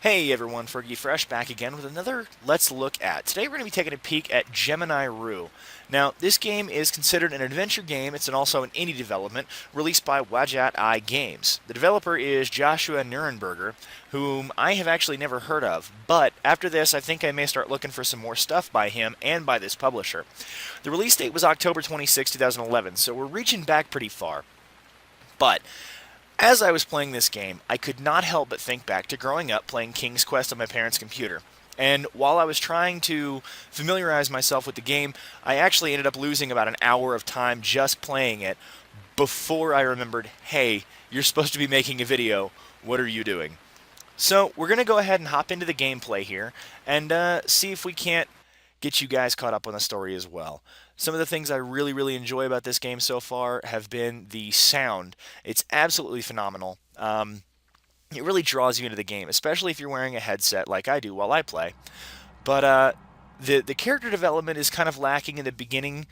Hey everyone, Fergie Fresh back again with another Let's Look At. Today we're going to be taking a peek at Gemini Rue. Now, this game is considered an adventure game. It's also an indie development released by Wadjet Games. The developer is Joshua Neurnberger, whom I have actually never heard of, but after this I think I may start looking for some more stuff by him and by this publisher. The release date was October 26, 2011, so we're reaching back pretty far. But as I was playing this game, I could not help but think back to growing up playing King's Quest on my parents' computer. And while I was trying to familiarize myself with the game, I actually ended up losing about an hour of time just playing it before I remembered, hey, you're supposed to be making a video. What are you doing? So we're going to go ahead and hop into the gameplay here and see if we can't get you guys caught up on the story as well. Some of the things I really enjoy about this game so far have been the sound. It's absolutely phenomenal. It really draws you into the game, especially if you're wearing a headset like I do while I play. But the character development is kind of lacking in the beginning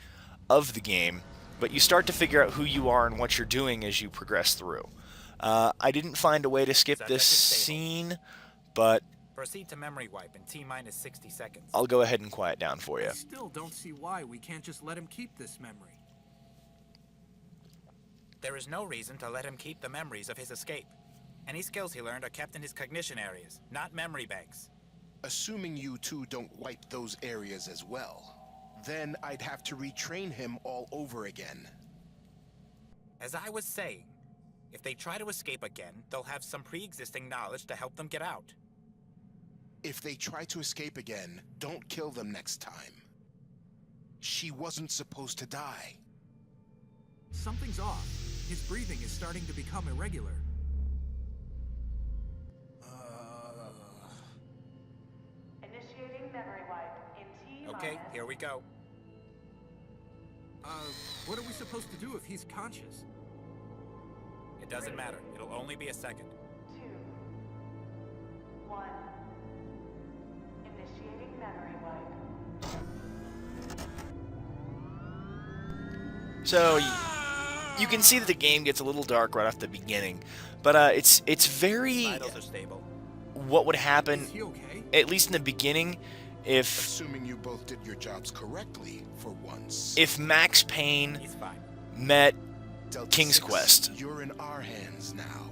of the game, but you start to figure out who you are and what you're doing as you progress through. I didn't find a way to skip this scene, but proceed to memory wipe in T-minus 60 seconds. I'll go ahead and quiet down for you. I still don't see why we can't just let him keep this memory. There is no reason to let him keep the memories of his escape. Any skills he learned are kept in his cognition areas, not memory banks. Assuming you two don't wipe those areas as well, then I'd have to retrain him all over again. As I was saying, if they try to escape again, they'll have some pre-existing knowledge to help them get out. If they try to escape again, don't kill them next time. She wasn't supposed to die. Something's off. His breathing is starting to become irregular. Initiating memory wipe in T-minus. Okay, here we go. What are we supposed to do if he's conscious? It doesn't matter. It'll only be a second. 2, 1. Initiating memory wipe. So you can see that the game gets a little dark right off the beginning, but it's very Vitals are stable. what would happen, Is he okay? at least in the beginning, if Assuming you both did your jobs correctly for once. Max Payne He's fine. met Delta King's 6, Quest. You're in our hands now.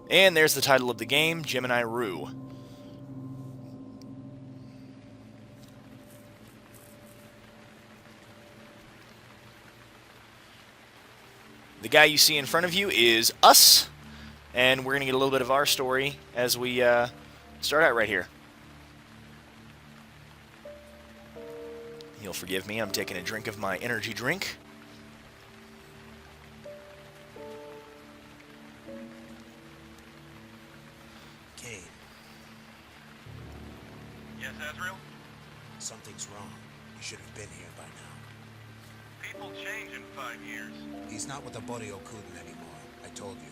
And there's the title of the game, Gemini Rue. The guy you see in front of you is us, and we're going to get a little bit of our story as we start out right here. You'll forgive me, I'm taking a drink of my energy drink. Kane, Yes, Azriel? something's wrong. You should have been here by now. People change in 5 years. He's not with the Barracus anymore. I told you.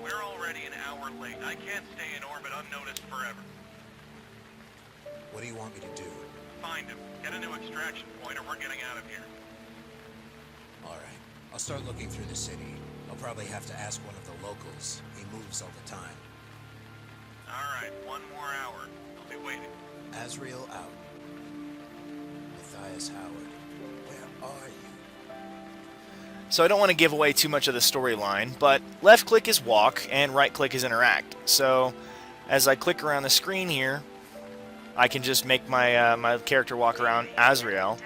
We're already an hour late. I can't stay in orbit unnoticed forever. What do you want me to do? Find him. Get a new extraction point or we're getting out of here. All right. I'll start looking through the city. I'll probably have to ask one of the locals. He moves all the time. All right, 1 more hour. I'll be waiting. Azriel out. Matthias Howard, where are you? So I don't want to give away too much of the storyline, but left click is walk and right click is interact. So as I click around the screen here, I can just make my my character walk around Azriel.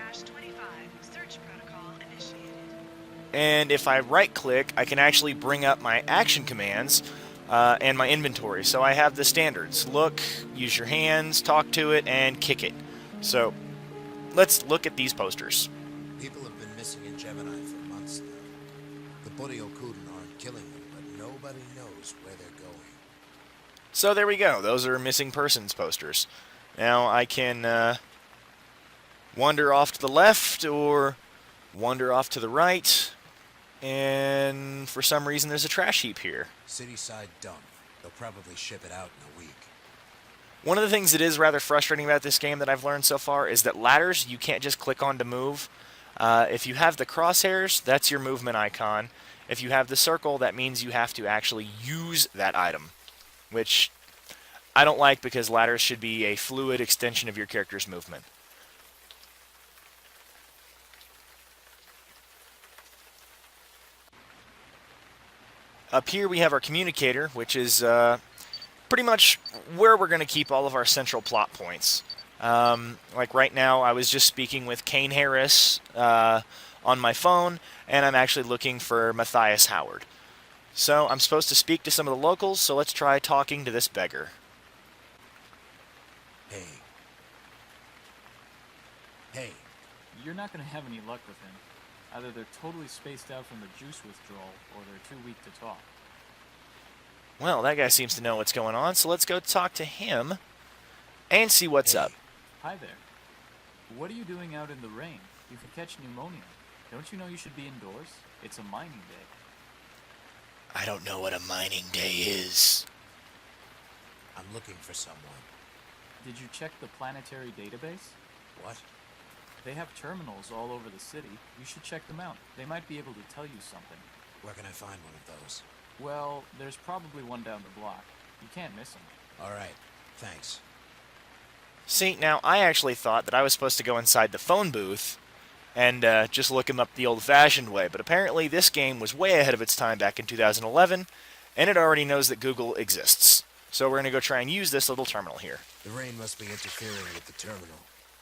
And if I right click, I can actually bring up my action commands and my inventory. So I have the standards: look, use your hands, talk to it, and kick it. So let's look at these posters. People have been missing in Gemini for months now. The Barracus aren't killing them, but nobody knows where they're going. So there we go. Those are missing persons posters. Now I can wander off to the left or wander off to the right. And for some reason there's a trash heap here. City side dump. They'll probably ship it out in a week. One of the things that is rather frustrating about this game that I've learned so far is that ladders you can't just click on to move. If you have the crosshairs, that's your movement icon. If you have the circle, that means you have to actually use that item, which I don't like because ladders should be a fluid extension of your character's movement. Up here we have our communicator, which is pretty much where we're going to keep all of our central plot points. Like right now, I was just speaking with Kane Harris on my phone, and I'm actually looking for Matthias Howard. So I'm supposed to speak to some of the locals, so let's try talking to this beggar. Hey. Hey. You're not going to have any luck with him. Either they're totally spaced out from the juice withdrawal, or they're too weak to talk. Well, that guy seems to know what's going on, so let's go talk to him and see what's up. Hi there. What are you doing out in the rain? You could catch pneumonia. Don't you know you should be indoors? It's a mining day. I don't know what a mining day is. I'm looking for someone. Did you check the planetary database? What? They have terminals all over the city. You should check them out. They might be able to tell you something. Where can I find one of those? Well, there's probably one down the block. You can't miss them. All right. Thanks. See, now, I actually thought that I was supposed to go inside the phone booth and just look him up the old-fashioned way, but apparently this game was way ahead of its time back in 2011, and it already knows that Google exists. So we're going to go try and use this little terminal here. The rain must be interfering with the terminal.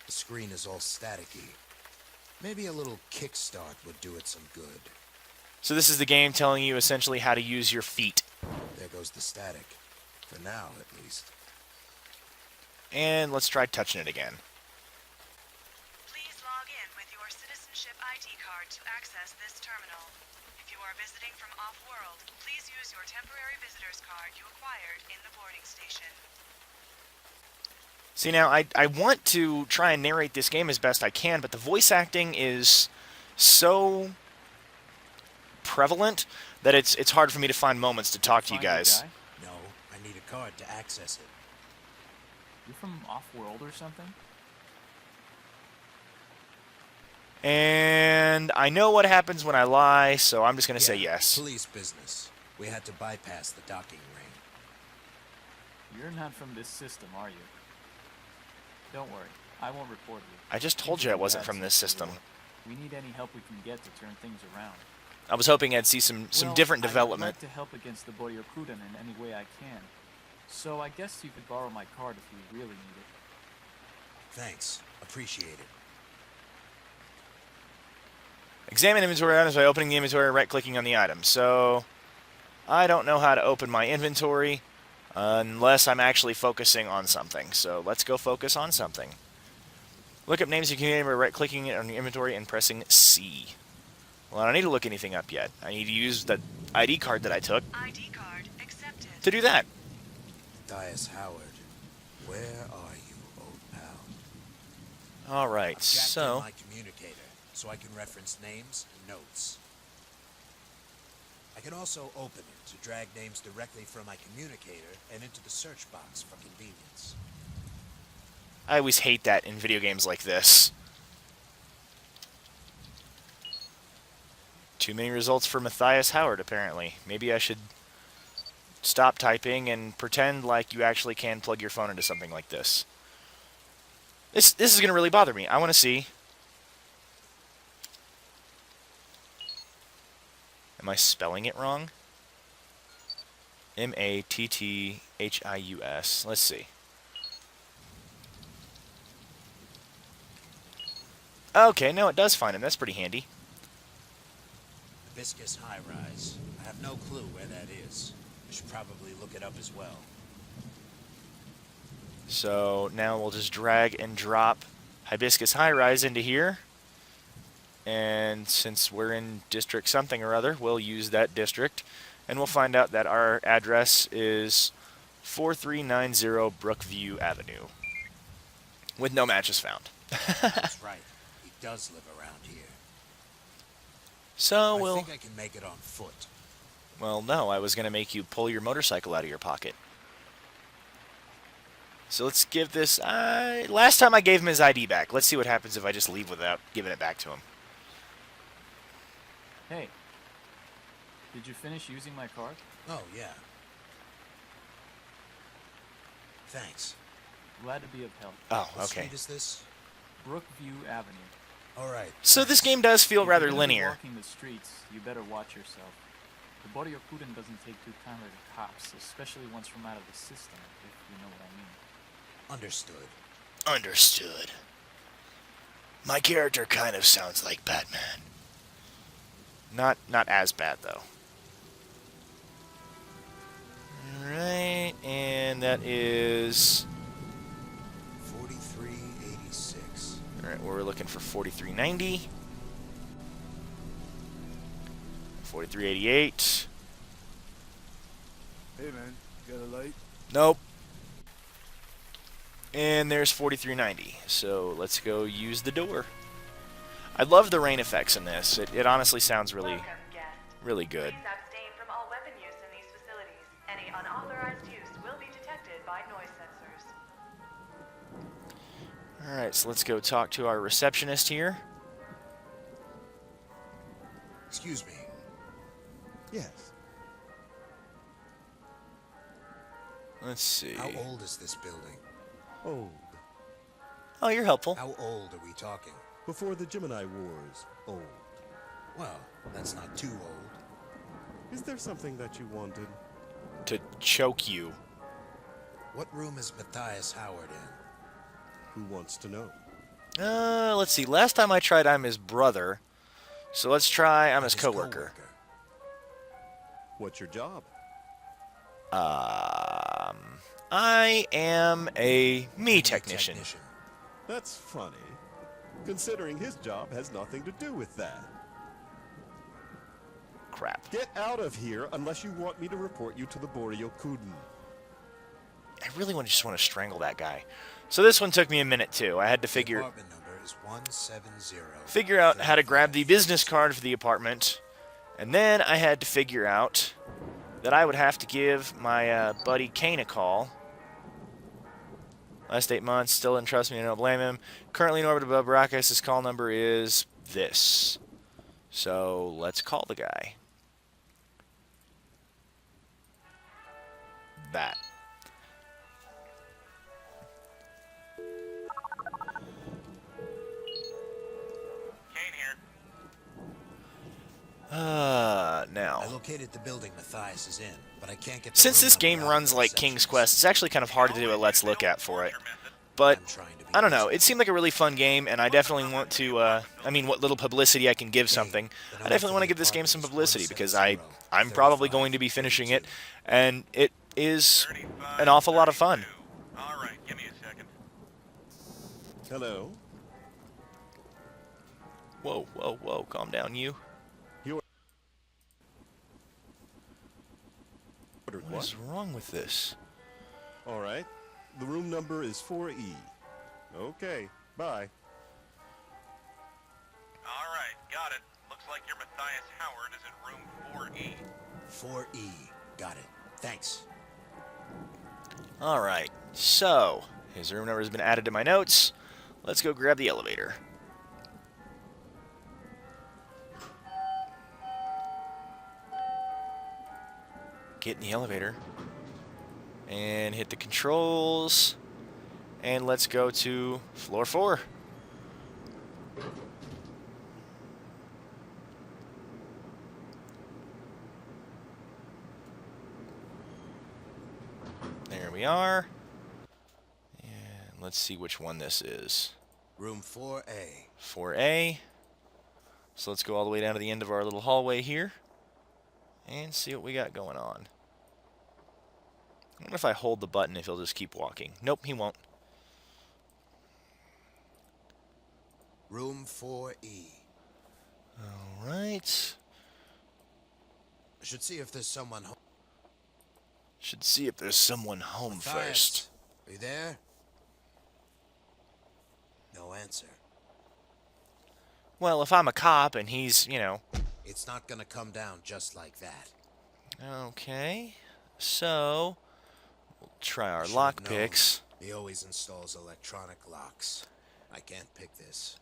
The screen is all staticky. Maybe a little kickstart would do it some good. So this is the game telling you essentially how to use your feet. There goes the static. For now, at least. And let's try touching it again. Please log in with your citizenship ID card to access this terminal. If you are visiting from off-world, please use your temporary visitor's card you acquired in the boarding station. See, now, I want to try and narrate this game as best I can, but the voice acting is so prevalent that it's hard for me to find moments to talk to you guys. No, I need a card to access it. You're from off-world or something? And I know what happens when I lie, so I'm just going to say yes. Police business. We had to bypass the docking ring. You're not from this system, are you? Don't worry, I won't report you. I just told you I wasn't from this system. We need any help we can get to turn things around. I was hoping I'd see some different development. I'd like to help against the Boryokuden in any way I can. So I guess you could borrow my card if you really need it. Thanks. Appreciate it. Examine inventory items by opening the inventory and right-clicking on the item. So, I don't know how to open my inventory unless I'm actually focusing on something. So, let's go focus on something. Look up names of community by right-clicking it on the inventory and pressing C. Well, I don't need to look anything up yet. I need to use the ID card that I took ID card accepted. to do that. Matthias Howard, where are you, old pal? Alright, I've jacked so... in my communicator, so I can reference names and notes. I can also open it to drag names directly from my communicator and into the search box for convenience. I always hate that in video games like this. Too many results for Matthias Howard, apparently. Maybe I should stop typing and pretend like you actually can plug your phone into something like this. This is going to really bother me. I want to see... Am I spelling it wrong? M-A-T-T-H-I-U-S. Let's see. Okay, no, it does find him. That's pretty handy. Hibiscus High Rise. I have no clue where that is. I should probably look it up as well. So now we'll just drag and drop Hibiscus High Rise into here. And since we're in district something or other, we'll use that district. And we'll find out that our address is 4390 Brookview Avenue. With no matches found. That's right. He does live around here. So I we'll... think I can make it on foot. Well, no, I was going to make you pull your motorcycle out of your pocket. So let's give this... last time I gave him his ID back. Let's see what happens if I just leave without giving it back to him. Hey, did you finish using my card? Oh, yeah. Thanks. Glad to be of help. Oh, What okay. street is this? Brookview Avenue. All right. So this game does feel If rather you're gonna be linear. walking the streets, you better watch yourself. The Barracus doesn't take too kindly to cops, especially once from out of the system, if you know what I mean. Understood. Understood. My character kind of sounds like Batman. Not as bad though. Alright, and that is 4386. alright, we're looking for 4390. 4388. Hey man, got a light? Nope. And there's 4390. So let's go use the door. I love the rain effects in this. It honestly sounds really, Welcome, guest. really good. Please abstain from all weapon use in these facilities. Any unauthorized use will be detected by noise sensors. Alright, so let's go talk to our receptionist here. Excuse me. Yes. Let's see. How old is this building? Old. Oh, you're helpful. How old are we talking? Before the Gemini Wars. Old. Well, that's not too old. Is there something that you wanted? To choke you. What room is Matthias Howard in? Who wants to know? Let's see. Last time I tried, I'm his brother. So let's try, I'm his coworker. What's your job? I am a me technician. That's funny, considering his job has nothing to do with that. Crap. Get out of here unless you want me to report you to the Barracus. I really just want to strangle that guy. So this one took me a minute too. I had to figure Apartment number is 170. figure out how to grab the business card for the apartment, and then I had to figure out that I would have to give my buddy Kane a call. Last 8 months, still didn't trust me, I don't blame him. Currently in orbit above Barracus, his call number is this. So let's call the guy. That. Kane here. Now. I located the building Matthias is in, but I can't get the Since room this number game out runs of the like King's receptionist. Quest, it's actually kind of hard to do a let's look at for it. But, I don't know, it seemed like a really fun game, and I definitely want to, I mean, what little publicity I can give something. I definitely want to give this game some publicity, because I'm probably going to be finishing it, and it is an awful lot of fun. All right, give me a second. Hello? Whoa, whoa, whoa, calm down, you. What is wrong with this? All right. The room number is 4E. Okay, bye. All right, got it. Looks like your Matthias Howard is in room 4E. 4E. Got it. Thanks. Alright, so, his room number has been added to my notes. Let's go grab the elevator. Get in the elevator. And hit the controls. And let's go to floor 4. There we are. And let's see which one this is. Room 4A. 4A. So let's go all the way down to the end of our little hallway here. And see what we got going on. I wonder if I hold the button if he'll just keep walking. Nope, he won't. Room 4E. Alright. I should see if there's someone home. Should see if there's someone home Matthias, first. are you there? No answer. Well, if I'm a cop and he's, you know... It's not gonna come down just like that. Okay. So, we'll try our Should've lock known. picks. He always installs electronic locks. I can't pick this.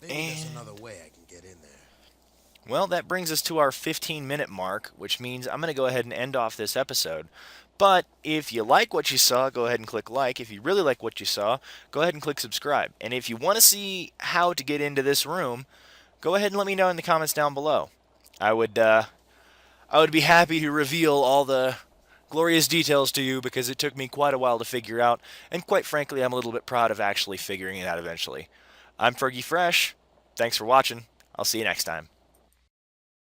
Maybe there's And- another way I can get in there. Well, that brings us to our 15-minute mark, which means I'm going to go ahead and end off this episode. But if you like what you saw, go ahead and click like. If you really like what you saw, go ahead and click subscribe. And if you want to see how to get into this room, go ahead and let me know in the comments down below. I would be happy to reveal all the glorious details to you because it took me quite a while to figure out, and quite frankly, I'm a little bit proud of actually figuring it out eventually. I'm Fergie Fresh. Thanks for watching. I'll see you next time.